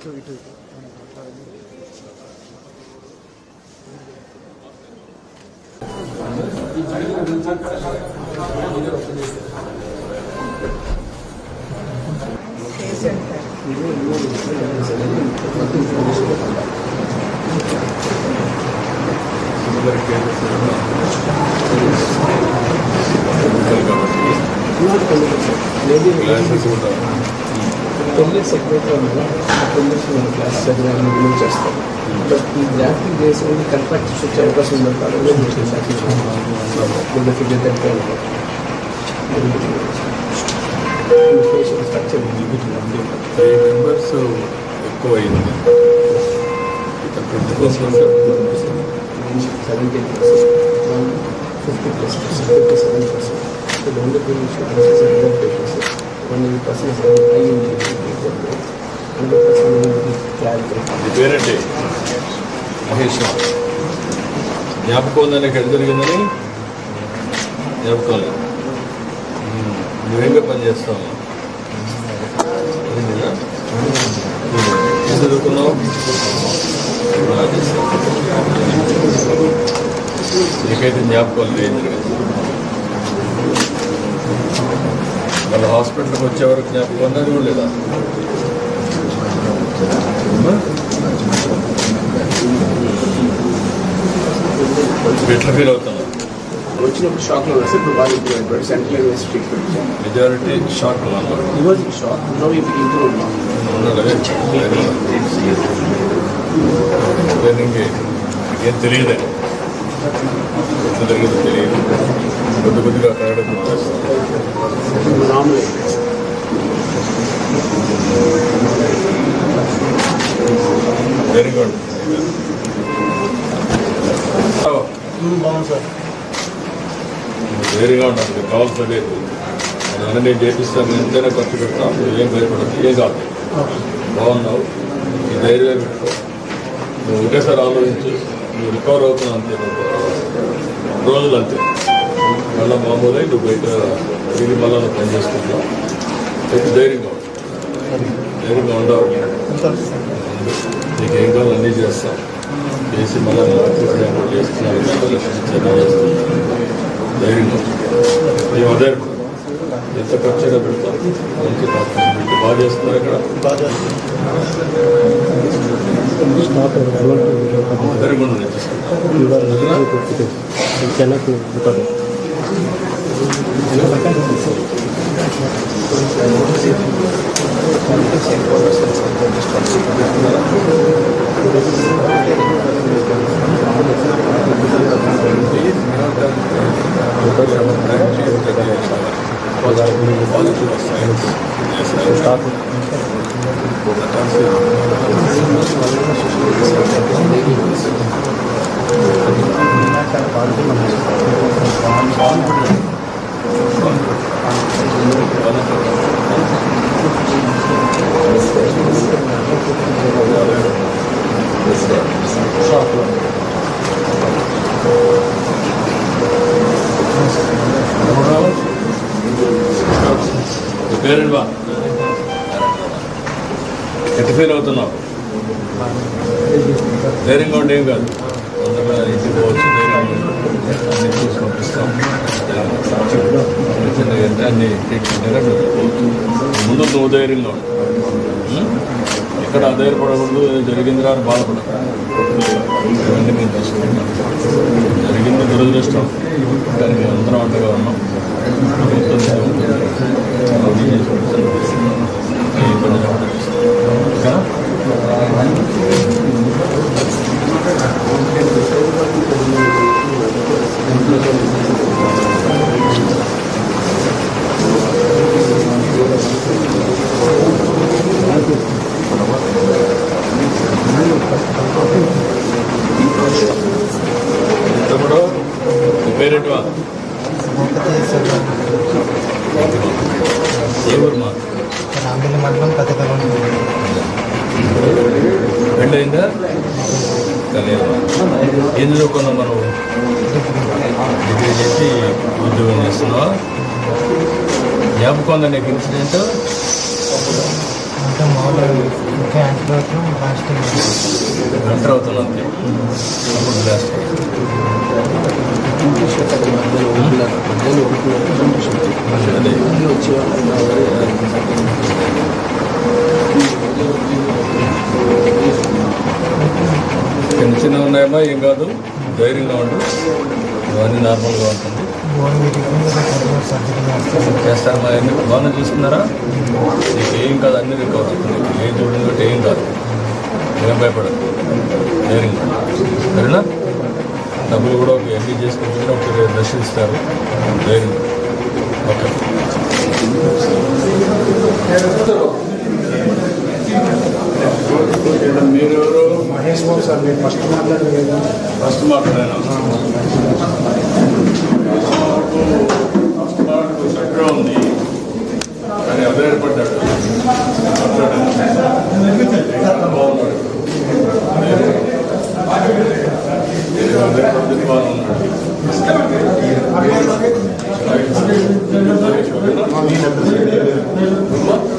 Secretary class చదివాను చేస్తాం. But ఈ గ్రాఫిక్ చేసి కన్ఫ్రాక్ట్ వచ్చే అవకాశం ఉందంటారు. ఫేషియల్ స్ట్రక్చర్ మెంబర్స్ ఎక్కువ అయింది. 17%, 50+57%. So the only thing we should consider is patients. 100% అయ్యింది, 100% క్లారిటీ. పేరంటే మహేష్ జ్ఞాపకం ఉందని ఎక్కడ జరిగిందని జ్ఞాపకం లేదు. నువ్వేంగా పనిచేస్తావు? ఏం చదువుకున్నావు? నీకైతే జ్ఞాపకం లేదు ఏం జరిగింది. వాళ్ళ హాస్పిటల్కి వచ్చేవరకు జ్ఞాపకం ఉందా? అది కూడా లేదా? ఎట్లా ఫీల్ అవుతున్నా? వచ్చినప్పుడు షాక్లో ఉన్నారు సార్. ఇప్పుడు వాళ్ళు సెంట్రల్ యూనివర్సిటీ ట్రీట్మెంట్ మెజారిటీ షాక్లో ఉన్నారు. ఈరోజు షాక్ నో ఇంప్రూవ్ ఉన్నాం. ఏం తెలియదే, ఎంత జరిగిందో తెలియదు. కొద్దిగా అక్కడ గుర్తొస్తాం. Very good. బాగుంది సార్. వేరుగా ఉండాలి. మీకు కావాల్సిందే అదన్నీ నేను చేపిస్తాను. ఎంతైనా ఖర్చు పెడతాం. ఏం భయపడదు, ఏం కాదు. బాగున్నావు, ఈ ధైర్యమే పెట్టుకో. నువ్వు ఒకేసారి ఆలోచించు. నువ్వు రికవర్ అవుతున్నావు అంతే. రోజులు అంతే. మళ్ళీ మామూలే నువ్వు బయట తిరిగి మళ్ళీ నువ్వు పని చేసుకుంటావు. అయితే ధైర్యంగా ఉండవు. నీకు ఏం కావాలి అన్నీ చేస్తాం. చేసి మళ్ళీ ఆక్సిజన్ చేస్తున్నావు. ధైర్యంగా మేము ఆధారపడదు. ఎంత ఖర్చుగా పెడతాం. మంచి డాక్టర్ బాగా చేస్తున్నారు. ఇక్కడ ధైర్యంగా పేరెంట్ బా ఎట్లా ఫీల్ అవుతున్నావు? ధైర్యంగా ఉండే ఏం కాదు. తొందరగా ఇంటికి పోవచ్చు. అన్ని చూసి పంపిస్తాం. చిన్నగా అంటే అన్ని ట్రీట్మెంట్గా పోవచ్చు. ముందు నువ్వు ధైర్యంగా ఉండు. ఇక్కడ అధైర్యపడకూడదు. జరిగింది రాని బాధపడదు. ఇవన్నీ మేము చూసుకుంటాం. జరిగింది దురదృష్టం, కానీ మేము అందరం అంటగా ఉన్నాం. పేరేంటివా? ఏ ఊరు మా మండలం పెద్దకలం. పెళ్ళయిందా? కలియమా? ఏం చదువుకున్నావు మనం? డిగ్రీ చేసి ఉద్యోగం చేస్తున్నావా? జ్ఞాపకం ఉందా నీకు ఇన్సిడెంట్? ఇంకా మామూలు ఇంకా యాంటీబయాటిక్ ప్లాస్టిక్ ఎంటర్ అవుతుంది అంతే అప్పుడు చేస్తాం. అదే చిన్న చిన్న ఉన్నాయమ్మా, ఏం కాదు, ధైర్యంగా ఉండు, ఇవన్నీ నార్మల్గా ఉంటుంది. బోన్ వీటికి సర్జరీ చేస్తారు. చేస్తారమ్మా, అన్ని బాగానే చూసుకున్నారా? నీకు ఏం కాదు, అన్ని రికవర్ అవుతుంది. ఏం చూడండి బట్టి ఏం కాదు, ఏం భయపడదు, ధైర్యంగా సరేనా? డబ్బులు కూడా ఒక ఎంపీ చేసుకుంటే ఒకటి దర్శిస్తారు, ధైర్యంగా. ఓకే మీరెవరు? మహేష్ బాబు సార్, మీరు ఫస్ట్ మాట్లాడారు. ఫస్ట్ మాట్లాడాను. ఫస్ట్ మాట చక్కగా ఉంది, కానీ అభిప్రాయపడ్డాడు, బాగున్నాడు,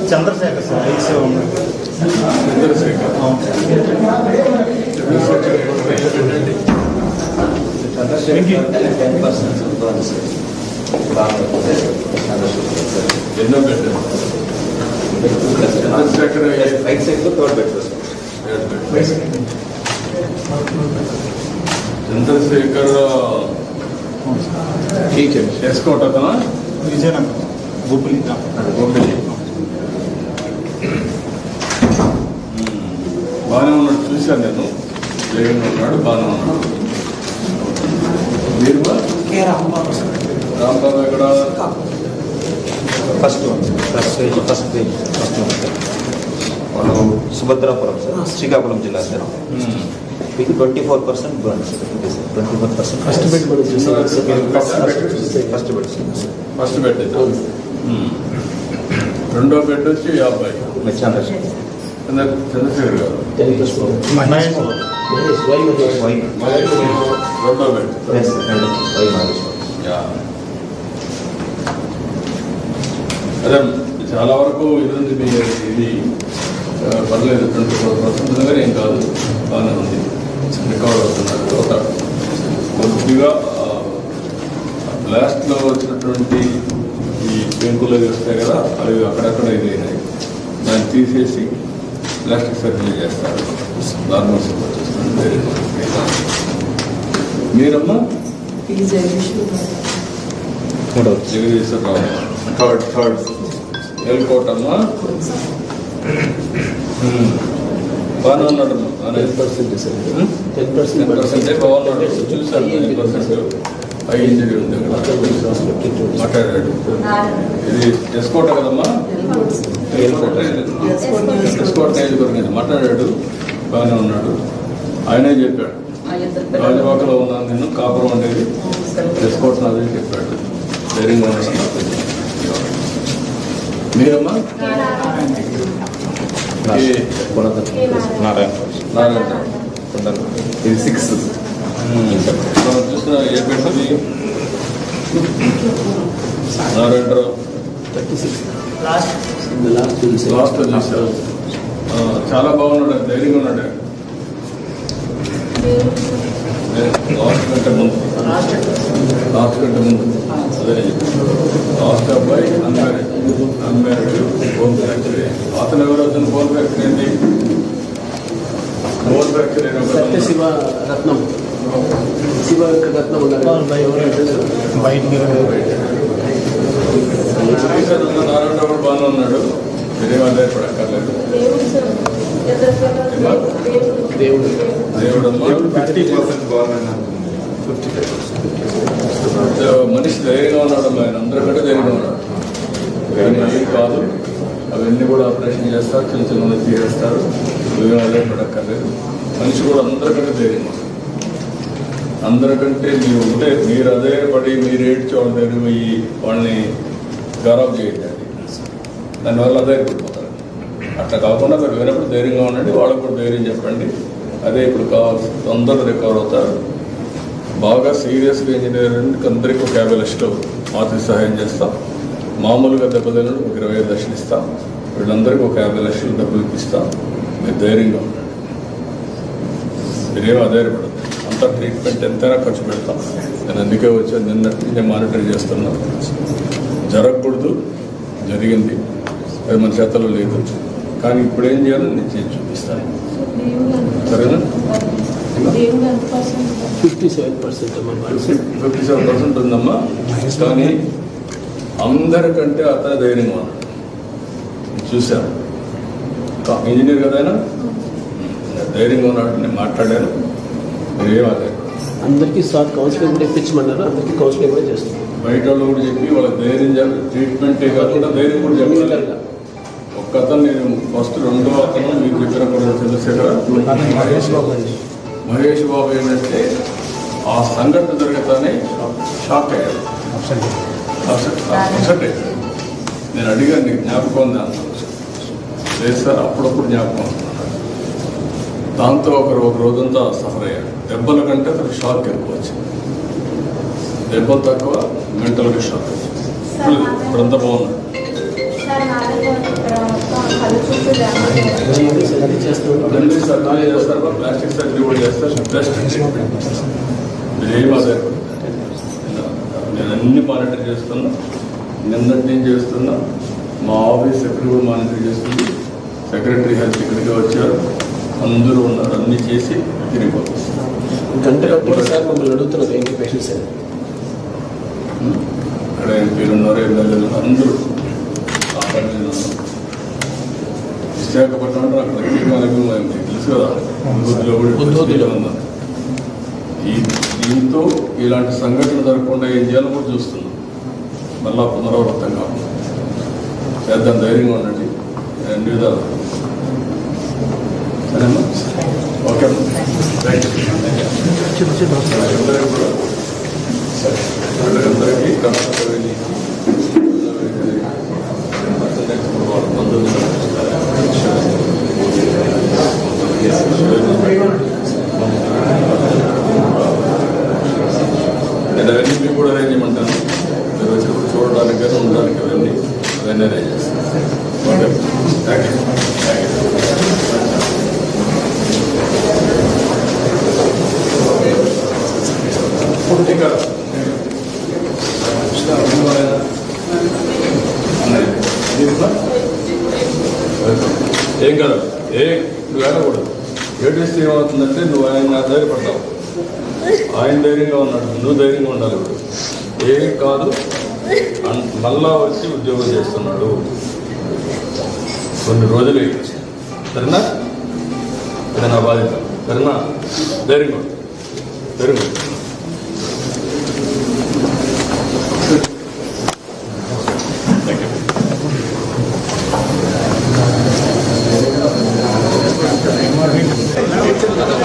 చంద్రశేఖర్ సార్ ఎన్నో పెట్టారు. చంద్రశేఖర్ చంద్రశేఖర్ చేసుకోవట విజయనగరం బొబ్బిలి బాగానే ఉన్నాడు, చూశాను నేను, జగన్ ఉన్నాడు, బాగానే ఉన్నాడు. మీరు రాంబాబు ఎక్కడ? ఫస్ట్ పేజ్ మనం సుభద్రాపురం సార్, శ్రీకాకుళం జిల్లా సార్. మీకు 24% బర్న్స్, 24% ఫస్ట్ బెడ్ కూడా ఫస్ట్ బెడ్ ఫస్ట్ బెడ్ అయితే. రెండో బెడ్ వచ్చి 50. చంద్రశేఖర్ చంద్రశేఖర్ గారు. 10+4. మహేష్ రెండో బెడ్. అదే చాలా వరకు ఇది ఉంది, మీ ఇది పర్లేదు, 24% ఉంది, కానీ ఏం కాదు, బాగానే ఉంది, రికవర్ అవుతున్నారు. అవుతాడు కొద్దిగా బ్లాస్ట్లో వచ్చినటువంటి ఈ పెంకులు అవి వస్తాయి కదా, అవి అక్కడక్కడ ఇది అయినాయి, దాన్ని తీసేసి ప్లాస్టిక్ సర్జరీ చేస్తారు, నార్మల్ వచ్చేస్తుంది. మీరమ్మా? జగదీశ్వరరావు థర్డ్ ఎల్కోటమ్మా, బాగానే ఉన్నాడమ్మా, 10% సార్. 10% 10% బాగున్నాడు, చూశాను. 10% హై ఇంజరీ ఉంది అక్కడ, మాట్లాడాడు. ఇది ఎస్కోట కదమ్మా? ఎస్కోట నియోజకవర్గం మాట్లాడాడు, బాగానే ఉన్నాడు. ఆయనే చెప్పాడు, రాజవాకలో ఉన్నాను నేను, కాపురం అనేది ఎస్కోట్ నాదని చెప్పాడు, ధైర్యంగా ఉన్నాడు. మీరమ్మా? నారాయణ ఇది 6. మనం చూసిన ఏ పెట్టుది నారాయణరావు 36. లాస్ట్ చూసారు, చాలా బాగున్నాడు, ధైర్యంగా ఉన్నాడు. లాస్ట్ కంటే ముందు అదే లాస్ట్ అబ్బాయి అన్మ్యారీడ్ హోమ్ ఫ్యాక్టరీ. అతను ఎవరు? అతను హోమ్ ఫ్యాక్టరీ ఏంటి? హోమ్ ఫ్యాక్టరీ శివ రత్నం బయటికి నారాయణ కూడా బాగానే ఉన్నాడు, మీరేం ఆధారపడక్కర్లేదు. దేవుడు దేవుడమ్మా 50% బాగున్నాను. మనిషి ధైర్యంగా ఉన్నాడు, ఆయన అందరికంటే ధైర్యంగా ఉన్నాడు. కానీ ఏం కాదు, అవన్నీ కూడా ఆపరేషన్ చేస్తారు, చిన్న చిన్న తీసేస్తారు, నువ్వేం ఆధారపడక్కర్లేదు. మనిషి కూడా అందరికంటే ధైర్యంగా ఉన్నాడు. అందరికంటే మీరు ఉంటే మీరు అదే పడి మీరు ఏడ్చి వాళ్ళ దగ్గర పోయి వాళ్ళని గౌరవం చేయండి, దానివల్ల ధైర్యపడిపోతారు. అట్లా కాకుండా మీరు వినప్పుడు ధైర్యంగా ఉండండి, వాళ్ళకు కూడా ధైర్యం చెప్పండి. అదే ఇప్పుడు కావాల్సి, తొందరగా రికవర్ అవుతారు. బాగా సీరియస్గా ఇంజనీరింగ్ అందరికీ ఒక 50 లక్షలు ఆర్థిక సహాయం చేస్తాం. మామూలుగా దెబ్బతిన 25 లక్షలు ఇస్తాం. వీళ్ళందరికీ ఒక 50 లక్షలు డబ్బులు ఇప్పిస్తాం, మీరు ధైర్యంగా ఉండండి, మీరేం ఆధారపడదు, అంతా ట్రీట్మెంట్ ఎంతైనా ఖర్చు పెడతాం. నేను అందుకే వచ్చాను, నిన్నటి నుంచి మానిటర్ చేస్తున్నాను. జరగకూడదు, జరిగింది, అది మన చేతల్లో లేదు. కానీ ఇప్పుడు ఏం చేయాలో నేను చేసి చూపిస్తాను. సరేనా? 57% ఉందమ్మా. కానీ అందరికంటే అతను ధైర్యంగా ఉన్నాడు, చూశాను. ఇంజనీర్ కదా ఆయన, ధైర్యంగా ఉన్నాడు. నేను మాట్లాడాను, మీరేం అదే అందరికీ సార్ కౌన్సిలింగ్ కూడా ఇప్పించమన్నారు, అందరికీ కౌన్సిలింగ్ కూడా చేస్తాం. బయట వాళ్ళు కూడా చెప్పి వాళ్ళకి ధైర్యం చెప్పి ట్రీట్మెంటే కాకుండా ధైర్యం కూడా చెప్పాలి. ఒక్క అతను నేను ఫస్ట్ రెండో అతను మీకు చెప్పిన కూడా చంద్రశేఖర మహేష్ బాబు ఏంటంటే ఆ సంఘటన జరగతానే షాక్ అయ్యాడు, అప్సెట్ అయ్యాడు. నేను అడిగాను, నీకు జ్ఞాపకం ఉంది అన్నాను. లేదు సార్, అప్పుడప్పుడు జ్ఞాపకం ఉంది. దాంతో ఒక రోజంతా సఫర్ అయ్యాడు. దెబ్బల కంటే అతనికి షాక్ ఎక్కువ వచ్చింది, దెబ్బలు తక్కువ, మెంటల్గా షాక్ వచ్చింది. ఇప్పుడంతా బాగున్నాడు. అన్ని సర్జరీ చేస్తారు, ప్లాస్టిక్ సర్జరీ కూడా చేస్తారు. బెస్ట్ మీరేం ఆధారపడదు. నేను అన్ని మానిటర్ చేస్తున్నా, నిన్నటి నుంచి చేస్తున్నా. మా ఆఫీస్ సెక్రటరీ కూడా మానిటర్ చేస్తుంది. సెక్రటరీ హెల్త్ ఇక్కడికి వచ్చారు, అందరూ ఉన్నారు, అన్ని చేసి తిరిగిపోతుంది. గంట సార్ మమ్మల్ని అడుగుతున్నారు ఏంటి పేషెంట్స్ అని. ఇక్కడ ఎంపీలు ఉన్నారు, ఎమ్మెల్యేలు అందరూ విశాఖపట్నం అంటే అక్కడ తెలుసు కదా, ఉద్యోగులు ఉన్నారు. దీంతో ఇలాంటి సంఘటన జరగకుండా ఏం చేయాలో కూడా చూస్తున్నాం. మళ్ళా పునరావృతం కాకుండా చేద్దాం, ధైర్యంగా ఉండండి అన్ని విధాలు. సరేమ్మా? ఓకే అమ్మా, రైట్. అందరికీ కూడా అందరికీ కష్టపడి నేను అవన్నీ మీకు కూడా అరేంజ్ చేయమంటాను. మీరు వచ్చినప్పుడు చూడడానికి కానీ ఉండడానికి అవన్నీ అరేంజ్ చేస్తాను. Okay, thank you. ఇంకా ఏం కదా, నువ్వు వెళ్ళకూడదు. ఏడిస్తే ఏమవుతుందంటే నువ్వు ఆయన ధైర్యపడతావు. ఆయన ధైర్యంగా ఉన్నాడు, నువ్వు ధైర్యంగా ఉండాలి. ఇప్పుడు ఏం కాదు, మళ్ళా వచ్చి ఉద్యోగం చేస్తున్నాడు కొన్ని రోజులు. సరేనా? ఇది నా బాధ్యత. సరేనా? ధైర్యంగా ధైర్యంగా Thank you.